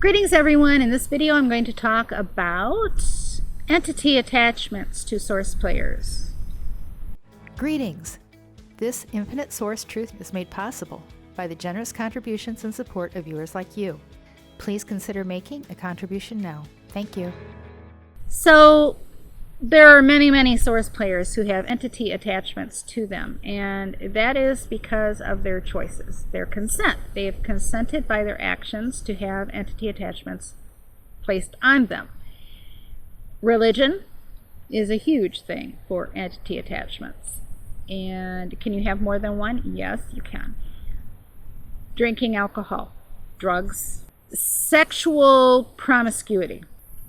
Greetings everyone. In this video I'm going to talk about entity attachments to source players. Greetings! This infinite source truth is made possible by the generous contributions and support of viewers like you. Please consider making a contribution now. Thank you. So there are many source players who have entity attachments to them, and that is because of their choices, their consent. They have consented by their actions to have entity attachments placed on them. Religion is a huge thing for entity attachments. And can you have more than one? Yes, you can. Drinking alcohol, drugs, sexual promiscuity.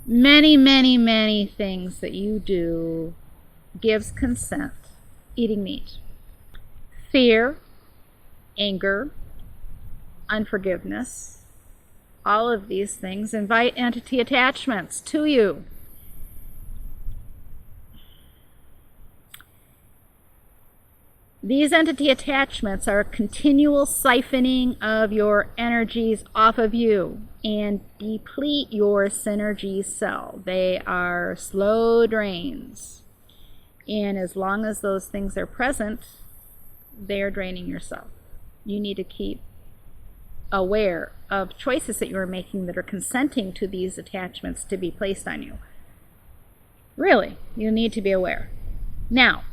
Many things that you do gives consent. Eating meat. Fear, anger, unforgiveness, all of these things invite entity attachments to you. These entity attachments are a continual siphoning of your energies off of you and deplete your synergy cell. They are slow drains. And as long as those things are present, they are draining yourself. You need to keep aware of choices that you are making that are consenting to these attachments to be placed on you. Really, you need to be aware. Now,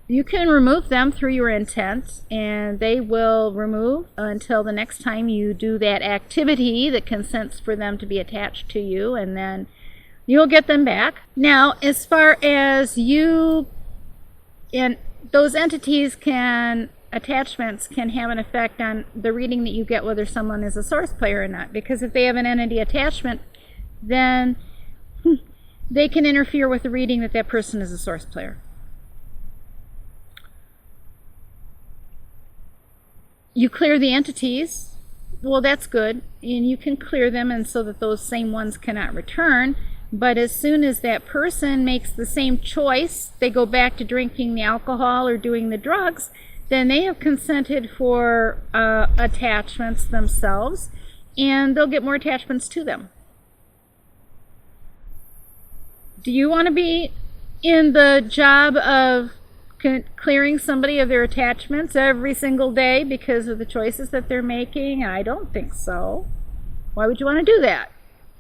you can remove them through your intent, and they will remove until the next time you do that activity that consents for them to be attached to you, and then you'll get them back. Now, as far as you and those entities attachments can have an effect on the reading that you get, whether someone is a source player or not, because if they have an entity attachment, then they can interfere with the reading that that person is a source player. You clear the entities, well, that's good, and you can clear them and so that those same ones cannot return. But as soon as that person makes the same choice, they go back to drinking the alcohol or doing the drugs, then they have consented for attachments themselves, and they'll get more attachments to them. Do you want to be in the job of clearing somebody of their attachments every single day because of the choices that they're making? I don't think so. Why would you want to do that?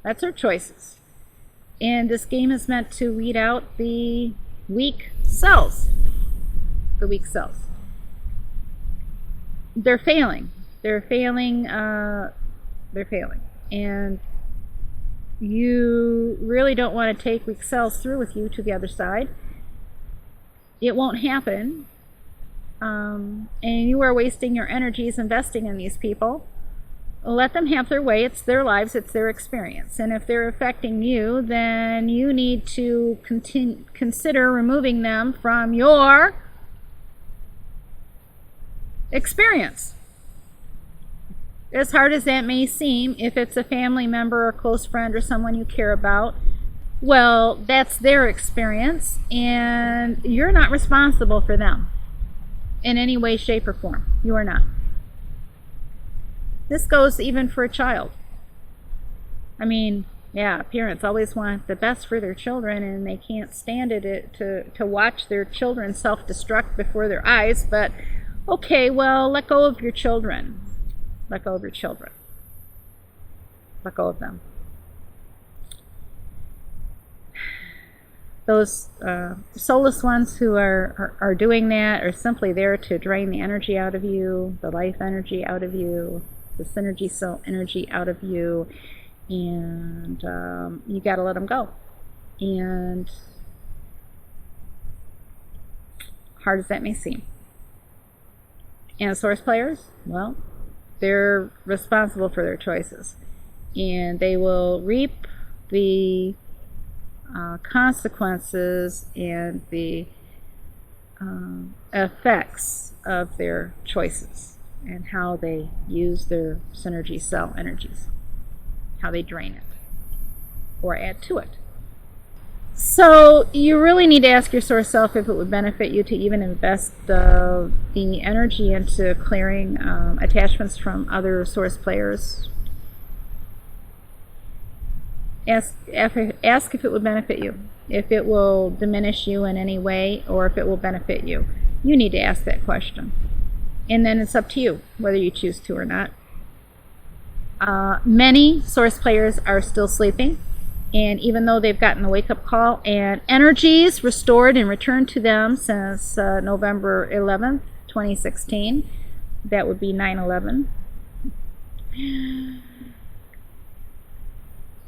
That's their choices. And this game is meant to weed out the weak cells. The weak cells. They're failing. They're failing. And you really don't want to take weak cells through with you to the other side. It won't happen, and you are wasting your energies investing in these people. Let them have their way. It's their lives, it's their experience, and if they're affecting you, then you need to consider removing them from your experience. As hard as that may seem, if it's a family member or close friend or someone you care about, well, that's their experience, and you're not responsible for them in any way, shape, or form. You are not. This goes even for a child. I mean, yeah, parents always want the best for their children, and they can't stand it to watch their children self-destruct before their eyes, but okay, well, let go of your children. Let go of your children. Let go of them. Those soulless ones who are doing that are simply there to drain the energy out of you, the life energy out of you, the synergy cell energy out of you, and you got to let them go. And hard as that may seem. And source players, well, they're responsible for their choices, and they will reap the consequences and the effects of their choices and how they use their synergy cell energies, how they drain it or add to it. So you really need to ask your source self if it would benefit you to even invest the energy into clearing attachments from other source players Ask if it would benefit you, if it will diminish you in any way, or if it will benefit you. You need to ask that question. And then it's up to you whether you choose to or not. Many source players are still sleeping, and even though they've gotten the wake-up call and energies restored and returned to them since November 11th, 2016, that would be 9/11.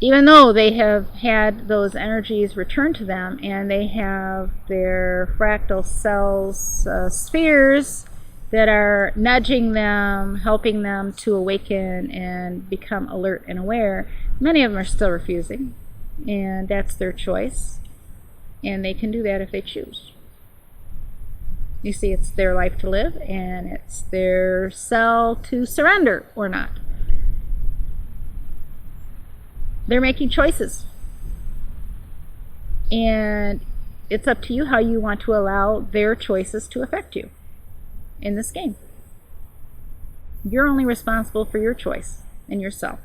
Even though they have had those energies returned to them and they have their fractal cells, spheres that are nudging them, helping them to awaken and become alert and aware, many of them are still refusing, and that's their choice, and they can do that if they choose. You see, it's their life to live, and it's their cell to surrender or not. They're making choices, and it's up to you how you want to allow their choices to affect you in this game. You're only responsible for your choice and yourself.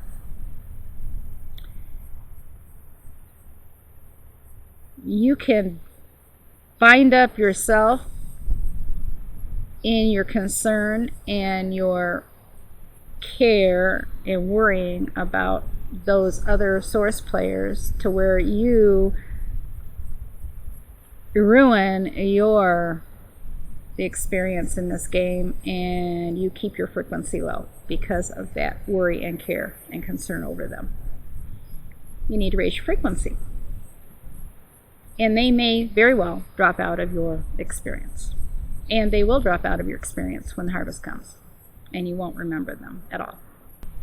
You can bind up yourself in your concern and your care and worrying about those other source players to where you ruin the experience in this game, and you keep your frequency low because of that worry and care and concern over them. You need to raise your frequency, and they may very well drop out of your experience, and they will drop out of your experience when the harvest comes, and you won't remember them at all.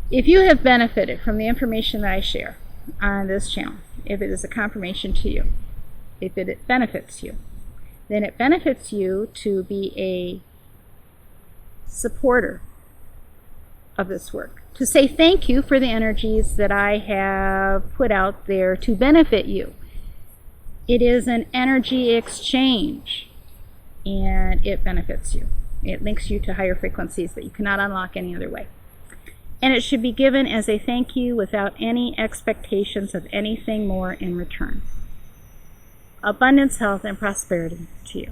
If you have benefited from the information that I share on this channel, if it is a confirmation to you, if it benefits you, then it benefits you to be a supporter of this work, to say thank you for the energies that I have put out there to benefit you. It is an energy exchange, and it benefits you. It links you to higher frequencies that you cannot unlock any other way. And it should be given as a thank you without any expectations of anything more in return. Abundance, health, and prosperity to you.